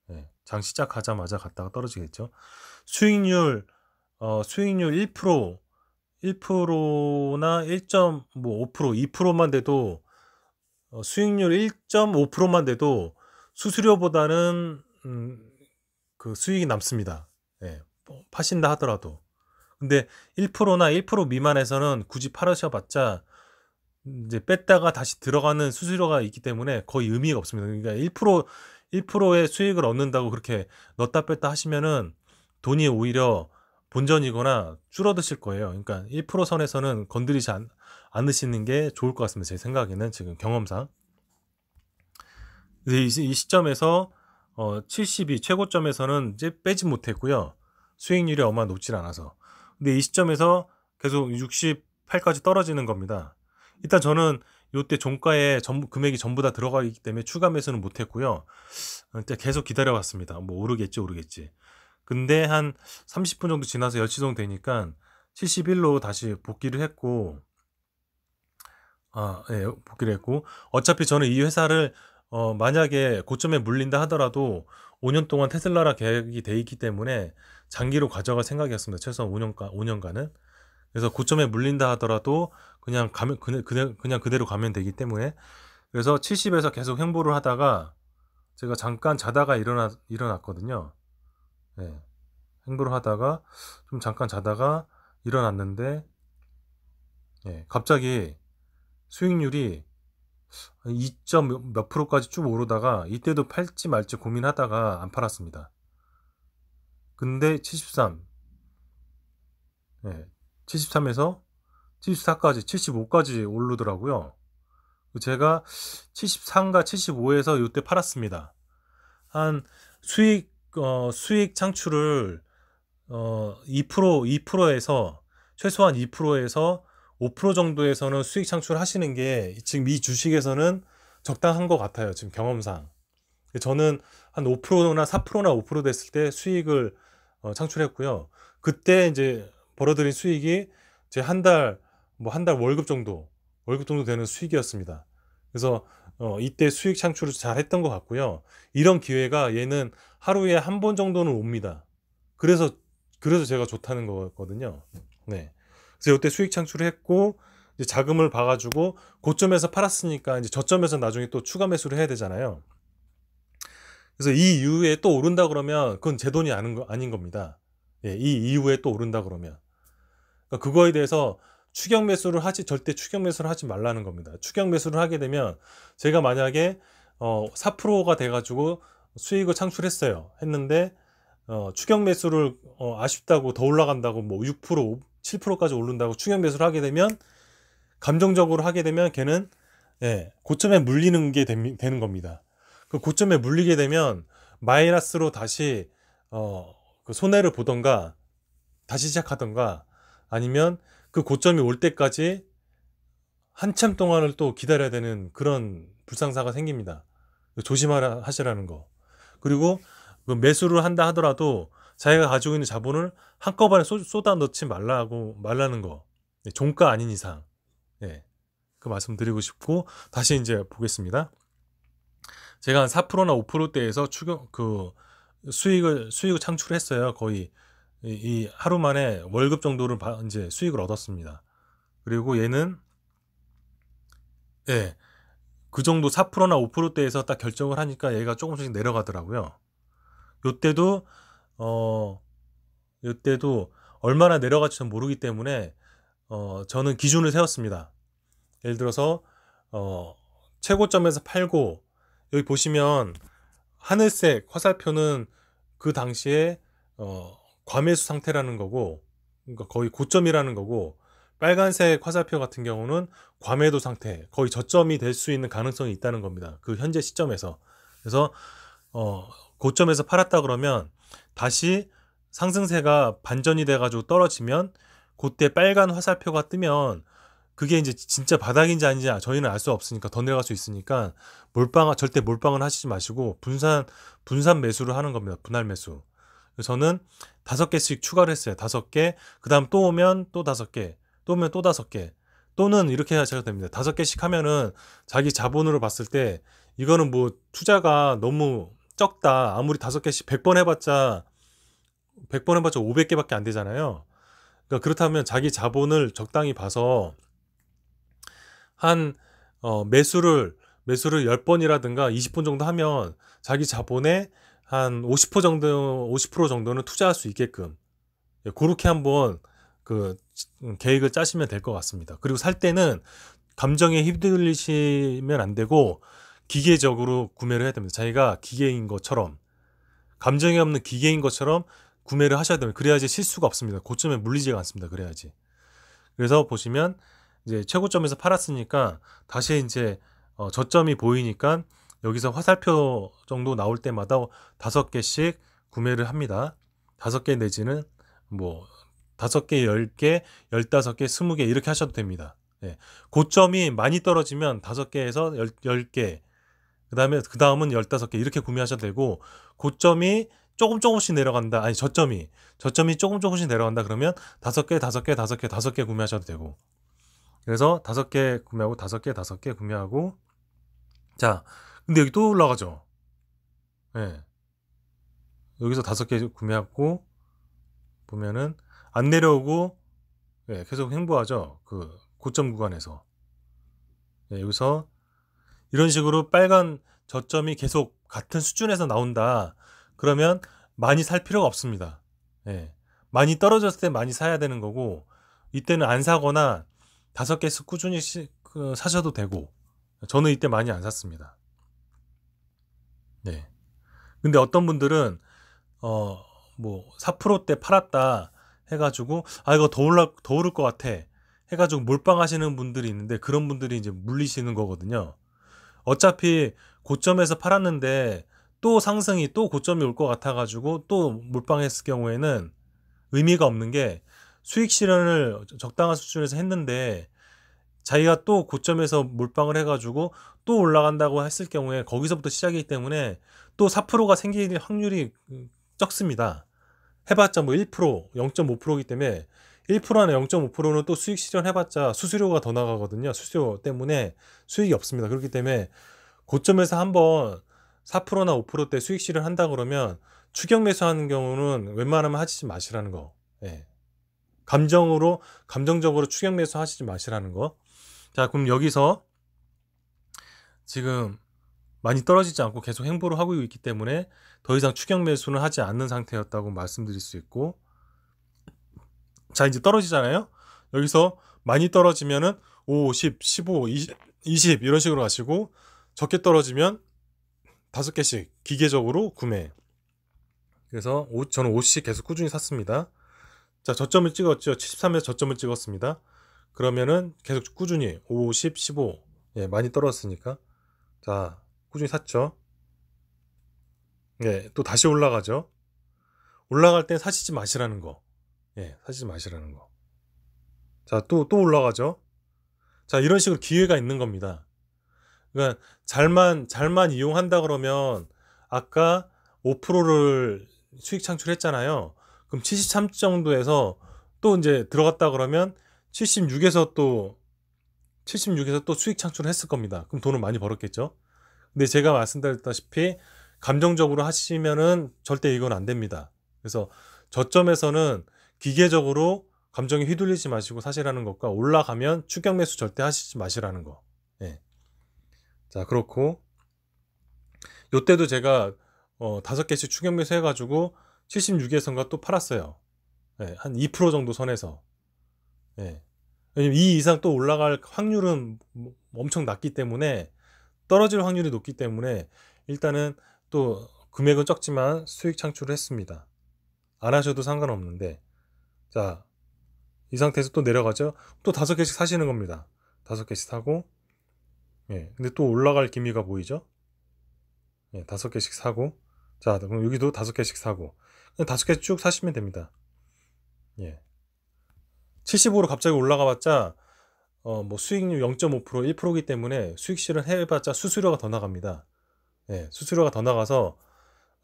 네, 장 시작하자마자 갔다가 떨어지게 됐죠. 수익률 1%나 1.5%, 2%만 돼도 수익률 1.5%만 돼도 수수료보다는 그 수익이 남습니다. 예, 파신다 하더라도. 근데 1%나 1% 미만에서는 굳이 팔으셔봤자 이제 뺐다가 다시 들어가는 수수료가 있기 때문에 거의 의미가 없습니다. 그러니까 1%의 수익을 얻는다고 그렇게 넣었다 뺐다 하시면은 돈이 오히려 본전이거나 줄어드실 거예요. 그러니까 1% 선에서는 건드리지 않으시는 게 좋을 것 같습니다. 제 생각에는 지금 경험상. 이 시점에서 72 최고점에서는 이제 빼지 못했고요. 수익률이 얼마 높질 않아서. 근데 이 시점에서 계속 68까지 떨어지는 겁니다. 일단 저는 이때 종가에 금액이 전부 다 들어가 있기 때문에 추가 매수는 못했고요. 일단 계속 기다려봤습니다. 뭐 오르겠지. 근데 한 30분 정도 지나서 10시 정도 되니까 71로 다시 복귀를 했고, 예, 복귀를 했고, 어차피 저는 이 회사를 만약에 고점에 물린다 하더라도 5년 동안 테슬라라 계획이 돼 있기 때문에 장기로 가져갈 생각이었습니다. 최소한 5년간은. 그래서 고점에 물린다 하더라도 그냥 그대로 가면 되기 때문에, 그래서 70에서 계속 횡보를 하다가 제가 잠깐 자다가 일어났거든요. 네. 횡보를 하다가 좀 잠깐 자다가 일어났는데, 예, 갑자기 수익률이 2점 몇 프로까지 쭉 오르다가 이때도 팔지 말지 고민하다가 안 팔았습니다. 근데 73, 예, 73에서 74까지 75까지 오르더라고요. 제가 73과 75에서 이때 팔았습니다. 한 수익 창출을 2%에서 최소한 2%에서 5% 정도에서는 수익 창출하시는 게 지금 이 주식에서는 적당한 것 같아요. 지금 경험상. 저는 한 5%나 4%나 5% 됐을 때 수익을 창출했고요. 그때 이제 벌어들인 수익이 제 한 달 월급 정도 되는 수익이었습니다. 그래서 이때 수익 창출을 잘 했던 것 같고요. 이런 기회가 얘는 하루에 한 번 정도는 옵니다. 그래서 제가 좋다는 거거든요. 네. 그래서 이때 수익 창출을 했고, 이제 자금을 봐 가지고 고점에서 팔았으니까 이제 저점에서 나중에 또 추가 매수를 해야 되잖아요. 그래서 이 이후에 또 오른다 그러면 그건 제 돈이 아닌 겁니다. 예, 이 이후에 또 오른다 그러면. 그러니까 그거에 대해서 절대 추격 매수를 하지 말라는 겁니다. 추격 매수를 하게 되면 제가 만약에 4%가 돼 가지고 수익을 창출했어요. 했는데 추격 매수를 아쉽다고 더 올라간다고 뭐 6%, 7%까지 오른다고 추격 매수를 하게 되면 감정적으로 하게 되면 걔는 예, 고점에 물리는 게 되는 겁니다. 그 고점에 물리게 되면 마이너스로 다시 그 손해를 보던가 다시 시작하던가 아니면 그 고점이 올 때까지 한참 동안을 또 기다려야 되는 그런 불상사가 생깁니다. 조심하라 하시라는 거. 그리고 그 매수를 한다 하더라도 자기가 가지고 있는 자본을 한꺼번에 쏟아 넣지 말라는 거. 예, 종가 아닌 이상. 예. 그 말씀 드리고 싶고 다시 이제 보겠습니다. 제가 한 4%나 5%대에서 수익을 창출했어요. 거의 이 하루 만에 월급 정도를 이제 수익을 얻었습니다. 그리고 얘는 예, 그 정도 4%나 5%대에서 딱 결정을 하니까 얘가 조금씩 내려가더라고요. 요때도 요때도 얼마나 내려갈지 모르기 때문에 저는 기준을 세웠습니다. 예를 들어서 최고점에서 팔고 여기 보시면 하늘색 화살표는 그 당시에 과매수 상태라는 거고 그러니까 거의 고점이라는 거고 빨간색 화살표 같은 경우는 과매도 상태 거의 저점이 될 수 있는 가능성이 있다는 겁니다. 그 현재 시점에서. 그래서 고점에서 팔았다 그러면 다시 상승세가 반전이 돼 가지고 떨어지면 그때 빨간 화살표가 뜨면 그게 이제 진짜 바닥인지 아닌지 저희는 알 수 없으니까 더 내려갈 수 있으니까 절대 몰빵을 하시지 마시고 분산 매수를 하는 겁니다. 분할 매수. 그래서 저는 5개씩 추가를 했어요. 5개. 그다음 또 오면 또 5개. 또 오면 또 5개. 또는 이렇게 하셔도 됩니다. 5개씩 하면은 자기 자본으로 봤을 때 이거는 뭐 투자가 너무 적다. 아무리 5개씩 100번 해봤자 500개밖에 안 되잖아요. 그러니까 그렇다면 자기 자본을 적당히 봐서 한 매수를 10번이라든가 20번 정도 하면 자기 자본의 한 50% 정도는 투자할 수 있게끔 그렇게 한번 그 계획을 짜시면 될 것 같습니다. 그리고 살 때는 감정에 휘둘리시면 안 되고 기계적으로 구매를 해야 됩니다. 자기가 기계인 것처럼 감정이 없는 기계인 것처럼 구매를 하셔야 됩니다. 그래야지 실수가 없습니다. 고점에 물리지가 않습니다. 그래야지. 그래서 보시면 이제 최고점에서 팔았으니까 다시 이제 저점이 보이니까 여기서 화살표 정도 나올 때마다 5개씩 구매를 합니다. 5개 내지는 뭐 5개, 10개, 15개, 20개 이렇게 하셔도 됩니다. 예. 고점이 많이 떨어지면 5개에서 10개, 그 다음은 15개 이렇게 구매하셔도 되고 고점이 조금씩 내려간다. 아니 저점이 조금씩 내려간다 그러면 5개 구매하셔도 되고 그래서 5개 구매하고 5개 구매하고 자 근데 여기 또 올라가죠. 예. 여기서 5개 구매하고 보면은 안 내려오고 예, 계속 횡보하죠. 그 고점 구간에서 예, 여기서 이런 식으로 빨간 저점이 계속 같은 수준에서 나온다. 그러면 많이 살 필요가 없습니다. 예. 많이 떨어졌을 때 많이 사야 되는 거고 이때는 안 사거나 5개씩 꾸준히 사셔도 되고 저는 이때 많이 안 샀습니다. 네. 근데 어떤 분들은 뭐 4%대 팔았다 해가지고 이거 더 오를 것 같아 해가지고 몰빵하시는 분들이 있는데 그런 분들이 이제 물리시는 거거든요. 어차피 고점에서 팔았는데 또 상승이 또 고점이 올 것 같아가지고 또 몰빵했을 경우에는 의미가 없는 게 수익 실현을 적당한 수준에서 했는데 자기가 또 고점에서 몰빵을 해가지고 또 올라간다고 했을 경우에 거기서부터 시작이기 때문에 또 4%가 생길 확률이 적습니다. 해봤자 뭐 1%, 0.5%이기 때문에 1%나 0.5%는 또 수익 실현해봤자 수수료가 더 나가거든요. 수수료 때문에 수익이 없습니다. 그렇기 때문에 고점에서 한번 4%나 5%대 수익 실현한다 그러면 추격 매수하는 경우는 웬만하면 하지 마시라는 거. 예. 감정적으로 추격 매수 하시지 마시라는 거. 자, 그럼 여기서 지금 많이 떨어지지 않고 계속 횡보를 하고 있기 때문에 더 이상 추격 매수는 하지 않는 상태였다고 말씀드릴 수 있고, 자, 이제 떨어지잖아요. 여기서 많이 떨어지면은 5, 10, 15, 20 이런 식으로 가시고, 적게 떨어지면 5개씩 기계적으로 구매. 그래서 저는 5씩 계속 꾸준히 샀습니다. 자, 저점을 찍었죠. 73에서 저점을 찍었습니다. 그러면은 계속 꾸준히 5, 10, 15, 예, 많이 떨어졌으니까, 자, 꾸준히 샀죠. 예, 또 다시 올라가죠. 올라갈 땐 사시지 마시라는 거. 예, 사시지 마시라는 거. 자, 또 올라가죠. 자, 이런 식으로 기회가 있는 겁니다. 그러니까 잘만 이용한다 그러면 아까 5%를 수익 창출했잖아요. 그럼 73 정도에서 또 이제 들어갔다 그러면 76에서 또 수익 창출을 했을 겁니다. 그럼 돈을 많이 벌었겠죠. 근데 제가 말씀드렸다시피 감정적으로 하시면은 절대 이건 안 됩니다. 그래서 저점에서는 기계적으로 감정에 휘둘리지 마시고 사시라는 것과, 올라가면 추격 매수 절대 하시지 마시라는 거. 예. 자, 그렇고 요때도 제가 5개씩 추격 매수 해가지고 76에선가 또 팔았어요. 예, 한 2% 정도 선에서. 예. 왜냐면 이 이상 또 올라갈 확률은 엄청 낮기 때문에, 떨어질 확률이 높기 때문에 일단은 또 금액은 적지만 수익 창출을 했습니다. 안 하셔도 상관없는데, 자, 이 상태에서 또 내려가죠. 또 5개씩 사시는 겁니다. 5개씩 사고, 예, 근데 또 올라갈 기미가 보이죠. 예, 5개씩 사고, 자, 그럼 여기도 5개씩 사고, 그냥 5개 쭉 사시면 됩니다. 예. 75로 갑자기 올라가 봤자 뭐 수익률 0.5%, 1%이기 때문에 수익 실현 해봤자 수수료가 더 나갑니다. 예, 수수료가 더 나가서,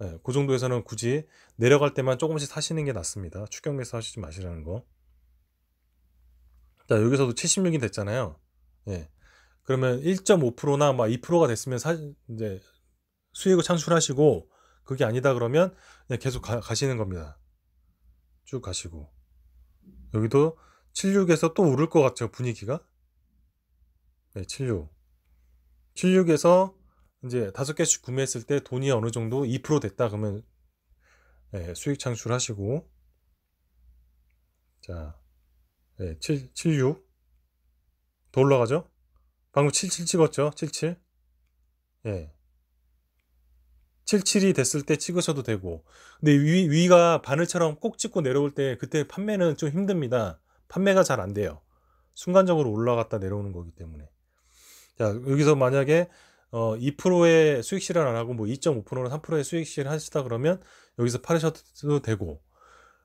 예, 그 정도에서는 굳이 내려갈 때만 조금씩 사시는 게 낫습니다. 추격 매수 하시지 마시라는 거. 자, 여기서도 76이 됐잖아요. 예. 그러면 1.5%나 막 2%가 됐으면 이제 수익을 창출하시고, 그게 아니다 그러면 그냥 계속 가시는 겁니다. 쭉 가시고. 여기도 76에서 또 오를 것 같죠, 분위기가. 네, 76. 76에서 이제 5개씩 구매했을 때 돈이 어느 정도 2% 됐다 그러면, 네, 수익 창출하시고. 자, 네, 76. 더 올라가죠? 방금 77 찍었죠? 77. 예. 77이 됐을 때 찍으셔도 되고. 근데 위가 바늘처럼 꼭 찍고 내려올 때, 그때 판매는 좀 힘듭니다. 판매가 잘 안 돼요. 순간적으로 올라갔다 내려오는 거기 때문에. 자, 여기서 만약에 2%의 수익 실현 안 하고 뭐 2.5%나 3%의 수익 실현 하시다 그러면 여기서 팔으셔도 되고.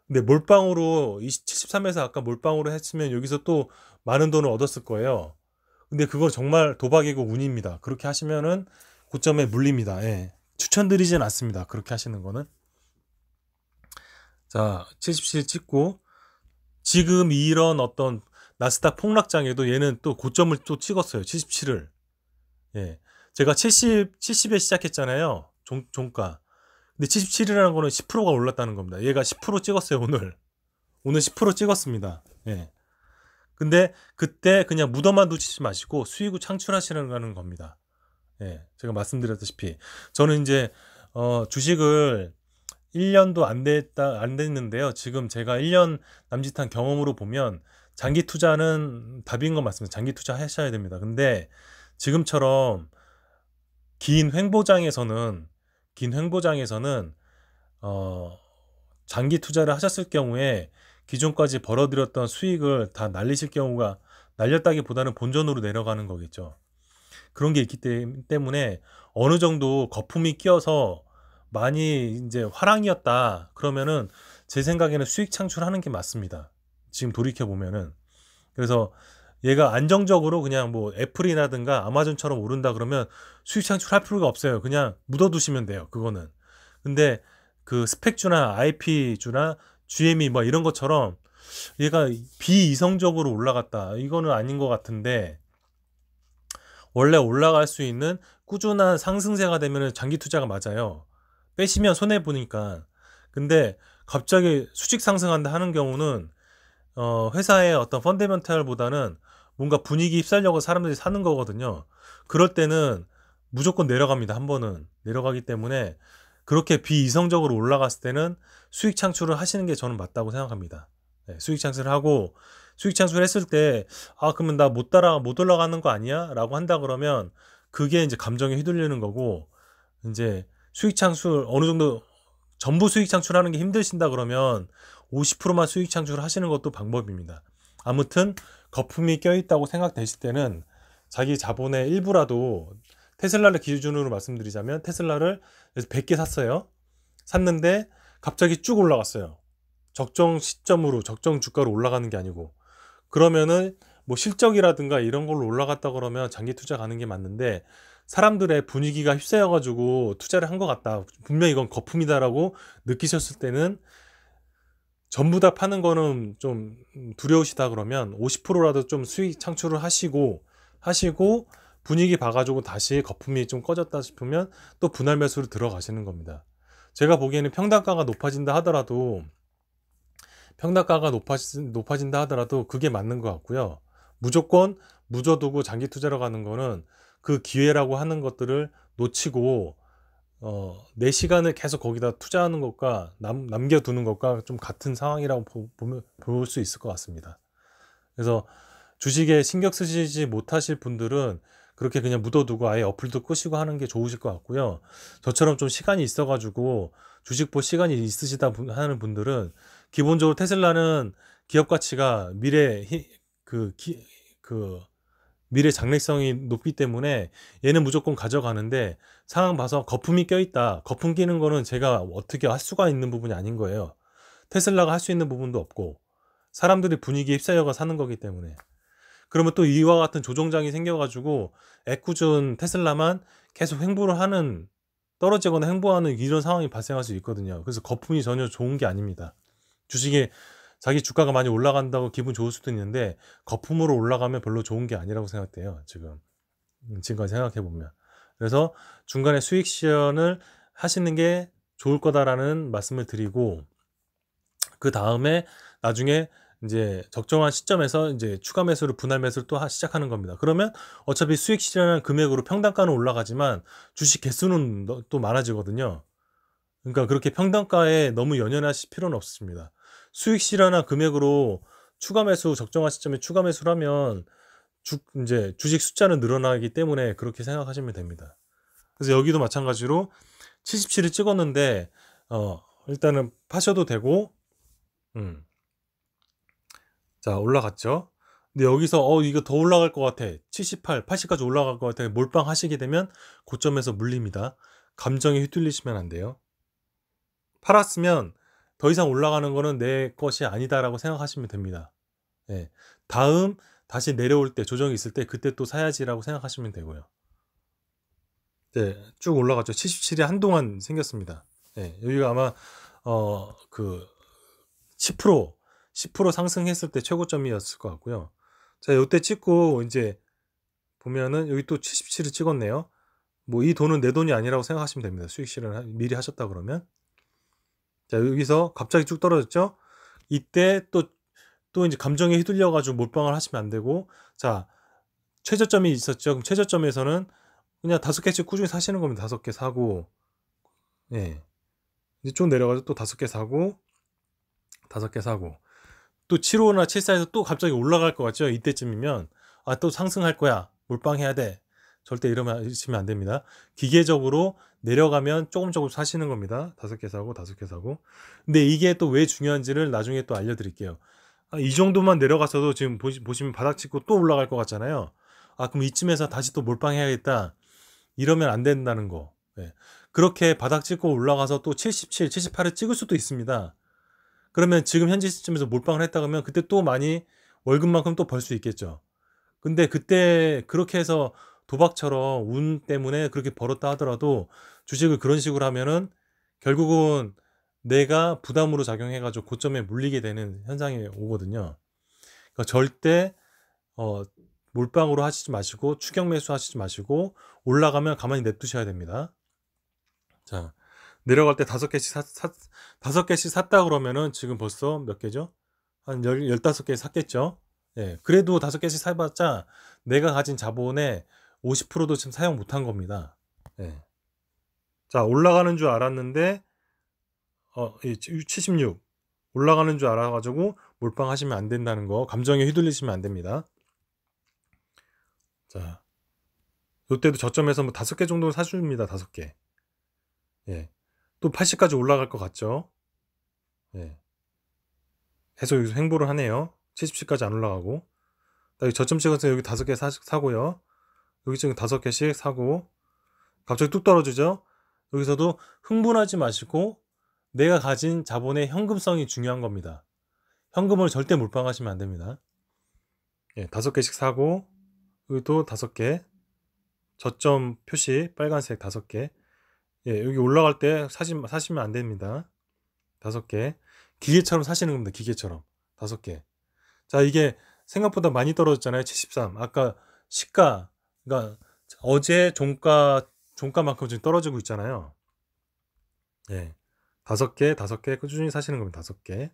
근데 몰빵으로 73에서 아까 몰빵으로 했으면 여기서 또 많은 돈을 얻었을 거예요. 근데 그거 정말 도박이고 운입니다. 그렇게 하시면은 고점에 물립니다. 예. 추천드리진 않습니다. 그렇게 하시는 거는. 자, 77 찍고, 지금 이런 어떤 나스닥 폭락장에도 얘는 또 고점을 또 찍었어요. 77을. 예. 제가 70에 시작했잖아요. 종가. 근데 77이라는 거는 10%가 올랐다는 겁니다. 얘가 10% 찍었어요, 오늘. 오늘 10% 찍었습니다. 예. 근데 그때 그냥 묻어만 두시지 마시고 수익을 창출하시라는 겁니다. 예. 제가 말씀드렸다시피 저는 이제 주식을 1년도 안 됐는데요. 지금 제가 1년 남짓한 경험으로 보면 장기 투자는 답인 것 맞습니다. 장기 투자 하셔야 됩니다. 근데 지금처럼 긴 횡보장에서는 장기 투자를 하셨을 경우에 기존까지 벌어들였던 수익을 다 날리실 경우가, 날렸다기보다는 본전으로 내려가는 거겠죠. 그런 게 있기 때문에 어느 정도 거품이 끼어서 많이 이제 화랑이었다 그러면은 제 생각에는 수익 창출하는 게 맞습니다. 지금 돌이켜 보면은. 그래서 얘가 안정적으로 그냥 뭐 애플이라든가 아마존처럼 오른다 그러면 수익 창출할 필요가 없어요. 그냥 묻어두시면 돼요. 그거는. 근데 그 스펙주나 IP주나 GME 뭐 이런 것처럼 얘가 비이성적으로 올라갔다, 이거는 아닌 것 같은데, 원래 올라갈 수 있는 꾸준한 상승세가 되면 장기 투자가 맞아요. 빼시면 손해 보니까. 근데 갑자기 수직 상승한다 하는 경우는 회사의 어떤 펀더멘탈보다는 뭔가 분위기 휩싸려고 사람들이 사는 거거든요. 그럴 때는 무조건 내려갑니다. 한 번은 내려가기 때문에 그렇게 비이성적으로 올라갔을 때는 수익 창출을 하시는 게 저는 맞다고 생각합니다. 네, 수익 창출을 하고 수익 창출했을 때 그러면 나 못 올라가는 거 아니야? 라고 한다 그러면 그게 이제 감정에 휘둘리는 거고, 이제 수익 창출 어느 정도 전부 수익 창출하는 게 힘드신다 그러면 50%만 수익 창출하시는 것도 방법입니다. 아무튼 거품이 껴있다고 생각되실 때는 자기 자본의 일부라도, 테슬라를 기준으로 말씀드리자면 테슬라를 100개 샀어요. 샀는데 갑자기 쭉 올라갔어요. 적정 시점으로 적정 주가로 올라가는 게 아니고, 그러면은 뭐 실적이라든가 이런 걸로 올라갔다 그러면 장기 투자 가는 게 맞는데, 사람들의 분위기가 휩싸여 가지고 투자를 한 것 같다, 분명히 이건 거품이다라고 느끼셨을 때는 전부 다 파는 거는 좀 두려우시다 그러면 50%라도 좀 수익 창출을 하시고 분위기 봐가지고 다시 거품이 좀 꺼졌다 싶으면 또 분할 매수를 들어가시는 겁니다. 제가 보기에는 평단가가 높아진다 하더라도 그게 맞는 것 같고요. 무조건 묻어두고 장기 투자로 가는 거는 그 기회라고 하는 것들을 놓치고 내 시간을 계속 거기다 투자하는 것과 남겨두는 것과 좀 같은 상황이라고 볼 수 있을 것 같습니다. 그래서 주식에 신경 쓰시지 못하실 분들은 그렇게 그냥 묻어두고 아예 어플도 끄시고 하는 게 좋으실 것 같고요. 저처럼 좀 시간이 있어가지고 주식 볼 시간이 있으시다 하는 분들은 기본적으로 테슬라는 기업 가치가 미래 장래성이 높기 때문에 얘는 무조건 가져가는데, 상황 봐서 거품이 껴있다. 거품 끼는 거는 제가 어떻게 할 수가 있는 부분이 아닌 거예요. 테슬라가 할 수 있는 부분도 없고 사람들이 분위기에 휩싸여가 사는 거기 때문에. 그러면 또 이와 같은 조정장이 생겨가지고 애꿎은 테슬라만 계속 떨어지거나 횡보하는 이런 상황이 발생할 수 있거든요. 그래서 거품이 전혀 좋은 게 아닙니다. 주식에 자기 주가가 많이 올라간다고 기분 좋을 수도 있는데 거품으로 올라가면 별로 좋은 게 아니라고 생각돼요. 지금까지 생각해 보면. 그래서 중간에 수익 실현을 하시는 게 좋을 거다라는 말씀을 드리고, 그 다음에 나중에 이제 적정한 시점에서 이제 추가 매수를, 분할 매수를 또 시작하는 겁니다. 그러면 어차피 수익 실현한 금액으로 평단가는 올라가지만 주식 개수는 또 많아지거든요. 그러니까 그렇게 평단가에 너무 연연하실 필요는 없습니다. 수익 실현한 금액으로 적정한 시점에 추가 매수를 하면 이제 주식 숫자는 늘어나기 때문에 그렇게 생각하시면 됩니다. 그래서 여기도 마찬가지로 77을 찍었는데 일단은 파셔도 되고, 자, 올라갔죠. 근데 여기서 이거 더 올라갈 것 같아, 78, 80까지 올라갈 것 같아, 몰빵 하시게 되면 고점에서 물립니다. 감정에 휘둘리시면 안 돼요. 팔았으면 더 이상 올라가는 거는 내 것이 아니다라고 생각하시면 됩니다. 예. 다음 다시 내려올 때, 조정이 있을 때 그때 또 사야지라고 생각하시면 되고요. 네, 쭉 올라갔죠. 77이 한동안 생겼습니다. 예, 여기가 아마 그 10% 상승했을 때 최고점이었을 것 같고요. 자, 요때 찍고 이제 보면은 여기 또 77을 찍었네요. 뭐 이 돈은 내 돈이 아니라고 생각하시면 됩니다. 수익 실현 미리 하셨다 그러면. 자, 여기서 갑자기 쭉 떨어졌죠. 이때 또 이제 감정에 휘둘려 가지고 몰빵을 하시면 안 되고, 자, 최저점이 있었죠. 그럼 최저점에서는 그냥 5개씩 꾸준히 사시는 겁니다. 5개 사고, 예, 이제 좀 내려가서 또 5개 사고, 5개 사고, 또 75나 74에서 또 갑자기 올라갈 것 같죠. 이때쯤이면 또 상승할 거야, 몰빵해야 돼. 절대 이러시면 안 됩니다. 기계적으로 내려가면 조금 사시는 겁니다. 5개 사고 5개 사고. 근데 이게 또 왜 중요한지를 나중에 또 알려드릴게요. 이 정도만 내려가서도 지금 보시면 바닥 찍고 또 올라갈 것 같잖아요. 그럼 이쯤에서 다시 또 몰빵해야겠다, 이러면 안 된다는 거. 예. 그렇게 바닥 찍고 올라가서 또 77, 78을 찍을 수도 있습니다. 그러면 지금 현재 시점에서 몰빵을 했다 그러면 그때 또 많이 월급만큼 또 벌 수 있겠죠. 근데 그때 그렇게 해서 도박처럼 운 때문에 그렇게 벌었다 하더라도 주식을 그런 식으로 하면은 결국은 내가 부담으로 작용해가지고 고점에 물리게 되는 현상이 오거든요. 그러니까 절대 몰빵으로 하시지 마시고 추격 매수 하시지 마시고 올라가면 가만히 냅두셔야 됩니다. 자, 내려갈 때 5개씩 샀다 그러면은 지금 벌써 몇 개죠? 한 15개 샀겠죠? 예. 그래도 5개씩 사 봤자 내가 가진 자본의 50%도 지금 사용 못한 겁니다. 예. 자, 올라가는 줄 알았는데 이 76 올라가는 줄 알아 가지고 몰빵하시면 안 된다는 거, 감정에 휘둘리시면 안 됩니다. 자, 요때도 저점에서 뭐 5개 정도는 사 줍니다. 5개. 예. 또 80 까지 올라갈 것 같죠? 예. 계속 여기서 횡보를 하네요. 70까지 안 올라가고. 여기 저점 찍어서 여기 5개 사고요. 여기 지금 5개씩 사고 갑자기 뚝 떨어지죠. 여기서도 흥분하지 마시고 내가 가진 자본의 현금성이 중요한 겁니다. 현금을 절대 몰빵하시면 안 됩니다. 예, 5개씩 사고 여기도 5개 저점 표시 빨간색 5개. 예, 여기 올라갈 때 사시면 안 됩니다. 5개. 기계처럼 사시는 겁니다. 기계처럼 5개. 자, 이게 생각보다 많이 떨어졌잖아요. 73. 아까 시가, 그러니까 어제 종가만큼 지금 떨어지고 있잖아요. 예. 5개 꾸준히 사시는 겁니다. 5개.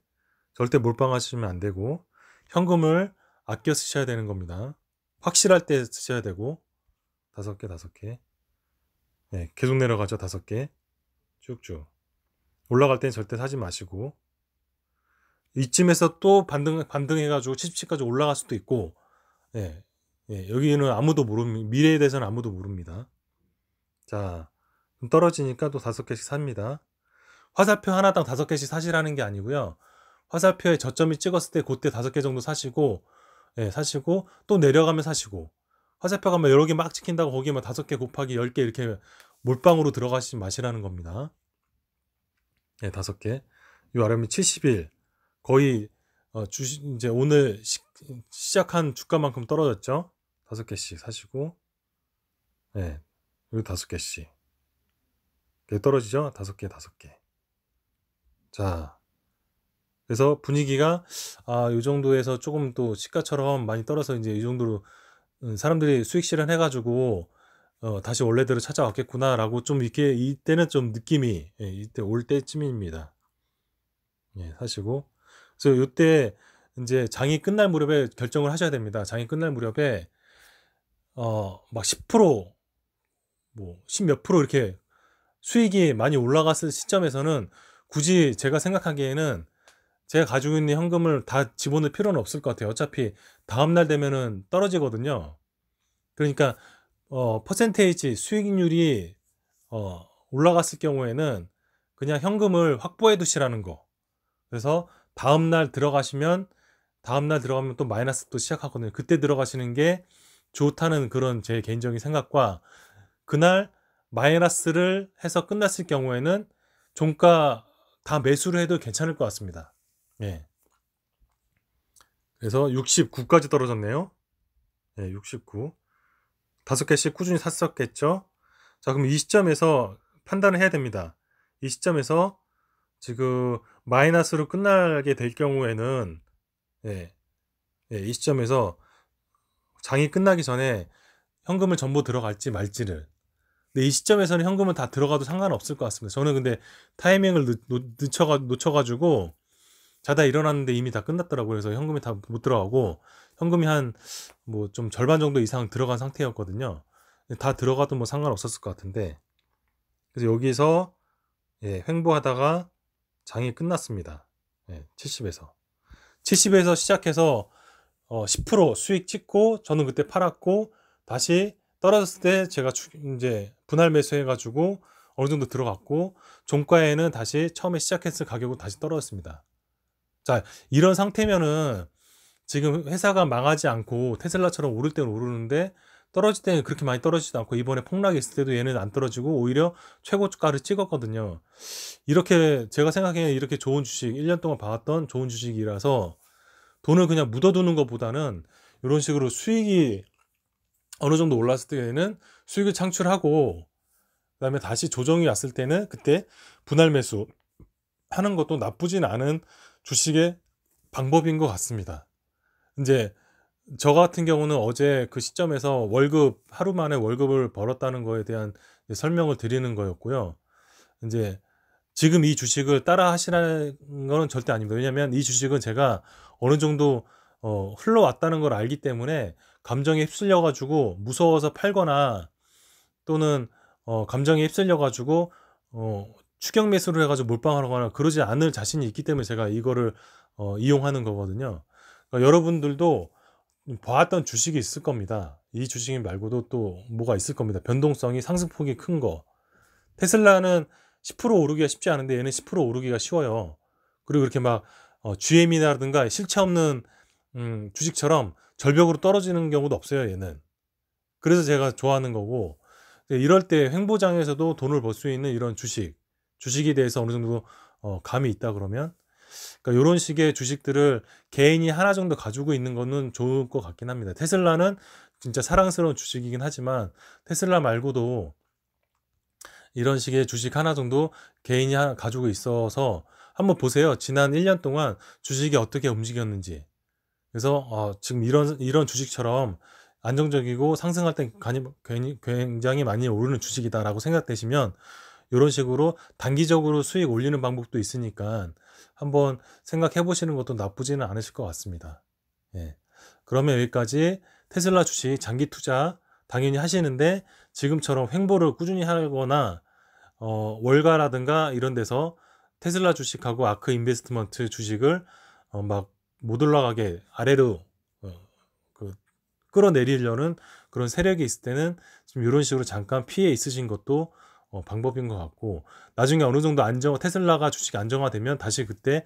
절대 몰빵하시면 안 되고 현금을 아껴 쓰셔야 되는 겁니다. 확실할 때 쓰셔야 되고 5개. 예, 계속 내려가죠. 5개. 쭉쭉. 올라갈 땐 절대 사지 마시고 이쯤에서 또 반등해가지고 77까지 올라갈 수도 있고, 예, 예, 여기는 아무도 모릅니다. 미래에 대해서는 아무도 모릅니다. 자, 떨어지니까 또 5개씩 삽니다. 화살표 하나당 5개씩 사시라는 게 아니고요. 화살표에 저점이 찍었을 때 그때 5개 정도 사시고, 예, 사시고 또 내려가면 사시고, 화살표가 막 여러 개 막 찍힌다고 거기에 5개 곱하기 10개 이렇게 몰빵으로 들어가시지 마시라는 겁니다. 예, 5개. 이 아래면 71. 거의 이제 오늘 시작한 주가만큼 떨어졌죠. 5개씩 사시고, 예, 여기 5개씩 떨어지죠. 5개. 자, 그래서 분위기가 이 정도에서 조금 또 시가처럼 많이 떨어서 이제 이 정도로 사람들이 수익 실현해가지고 다시 원래대로 찾아왔겠구나라고 좀 이렇게 이때는 좀 느낌이, 예, 이때 올 때쯤입니다. 예, 사시고. 그래서 이때 이제 장이 끝날 무렵에 결정을 하셔야 됩니다. 장이 끝날 무렵에 막 10%, 뭐 10 몇 프로 이렇게 수익이 많이 올라갔을 시점에서는 굳이 제가 생각하기에는 제가 가지고 있는 현금을 다 집어넣을 필요는 없을 것 같아요. 어차피 다음날 되면은 떨어지거든요. 그러니까 퍼센테이지 수익률이 올라갔을 경우에는 그냥 현금을 확보해 두시라는 거. 그래서 다음날 들어가면 또 마이너스 또 시작하거든요. 그때 들어가시는 게 좋다는 그런 제 개인적인 생각과, 그날 마이너스를 해서 끝났을 경우에는 종가 다 매수를 해도 괜찮을 것 같습니다. 예. 그래서 69까지 떨어졌네요. 예, 69. 5개씩 꾸준히 샀었겠죠. 자, 그럼 이 시점에서 판단을 해야 됩니다. 이 시점에서 지금 마이너스로 끝나게 될 경우에는, 예, 예, 이 시점에서 장이 끝나기 전에 현금을 전부 들어갈지 말지를. 근데 이 시점에서는 현금은 다 들어가도 상관없을 것 같습니다. 저는 근데 타이밍을 놓쳐가지고 자다 일어났는데 이미 다 끝났더라고요. 그래서 현금이 다 못 들어가고 현금이 한 뭐 좀 절반 정도 이상 들어간 상태였거든요. 다 들어가도 뭐 상관없었을 것 같은데, 그래서 여기서, 예, 횡보하다가 장이 끝났습니다. 예, 70에서 시작해서 10% 수익 찍고 저는 그때 팔았고, 다시 떨어졌을 때 제가 이제 분할 매수해가지고 어느 정도 들어갔고, 종가에는 다시 처음에 시작했을 가격으로 다시 떨어졌습니다. 자, 이런 상태면은 지금 회사가 망하지 않고 테슬라처럼 오를 때는 오르는데 떨어질 때는 그렇게 많이 떨어지지도 않고, 이번에 폭락이 있을 때도 얘는 안 떨어지고 오히려 최고가를 찍었거든요. 이렇게 제가 생각에 이렇게 좋은 주식, 1년 동안 봐왔던 좋은 주식이라서 돈을 그냥 묻어두는 것보다는 이런 식으로 수익이 어느 정도 올랐을 때에는 수익을 창출하고, 그다음에 다시 조정이 왔을 때는 그때 분할 매수 하는 것도 나쁘진 않은 주식의 방법인 것 같습니다. 이제 저 같은 경우는 어제 그 시점에서 하루 만에 월급을 벌었다는 거에 대한 설명을 드리는 거였고요. 이제 지금 이 주식을 따라 하시라는 거는 절대 아닙니다. 왜냐면 이 주식은 제가 어느 정도 흘러왔다는 걸 알기 때문에 감정에 휩쓸려 가지고 무서워서 팔거나, 또는 감정에 휩쓸려 가지고 추격 매수를 해 가지고 몰빵하거나 그러지 않을 자신이 있기 때문에 제가 이거를 이용하는 거거든요. 그러니까 여러분들도 봐왔던 주식이 있을 겁니다. 이 주식 말고도 또 뭐가 있을 겁니다. 변동성이, 상승폭이 큰 거. 테슬라는 10% 오르기가 쉽지 않은데 얘는 10% 오르기가 쉬워요. 그리고 이렇게 막 GM이라든가 실체 없는 주식처럼 절벽으로 떨어지는 경우도 없어요, 얘는. 그래서 제가 좋아하는 거고, 이럴 때 횡보장에서도 돈을 벌 수 있는 이런 주식에 대해서 어느 정도 감이 있다 그러면, 그러니까 이런 식의 주식들을 개인이 하나 정도 가지고 있는 거는 좋을 것 같긴 합니다. 테슬라는 진짜 사랑스러운 주식이긴 하지만 테슬라 말고도 이런 식의 주식 하나 정도 개인이 가지고 있어서 한번 보세요. 지난 1년 동안 주식이 어떻게 움직였는지. 그래서 지금 이런 주식처럼 안정적이고 상승할 때 굉장히 많이 오르는 주식이다라고 생각되시면 이런 식으로 단기적으로 수익 올리는 방법도 있으니까 한번 생각해 보시는 것도 나쁘지는 않으실 것 같습니다. 예. 그러면 여기까지 테슬라 주식 장기 투자 당연히 하시는데, 지금처럼 횡보를 꾸준히 하거나 월가라든가 이런 데서 테슬라 주식하고 아크 인베스트먼트 주식을 막 못 올라가게 아래로 그 끌어내리려는 그런 세력이 있을 때는 좀 이런 식으로 잠깐 피해 있으신 것도 방법인 것 같고, 나중에 어느 정도 테슬라가 주식이 안정화되면 다시 그때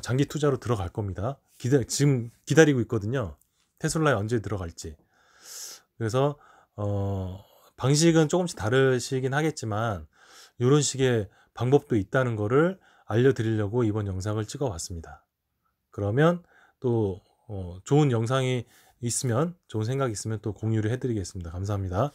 장기 투자로 들어갈 겁니다. 지금 기다리고 있거든요. 테슬라에 언제 들어갈지. 그래서 방식은 조금씩 다르시긴 하겠지만 이런 식의 방법도 있다는 거를 알려드리려고 이번 영상을 찍어봤습니다. 그러면 또 좋은 영상이 있으면, 좋은 생각이 있으면 또 공유를 해드리겠습니다. 감사합니다.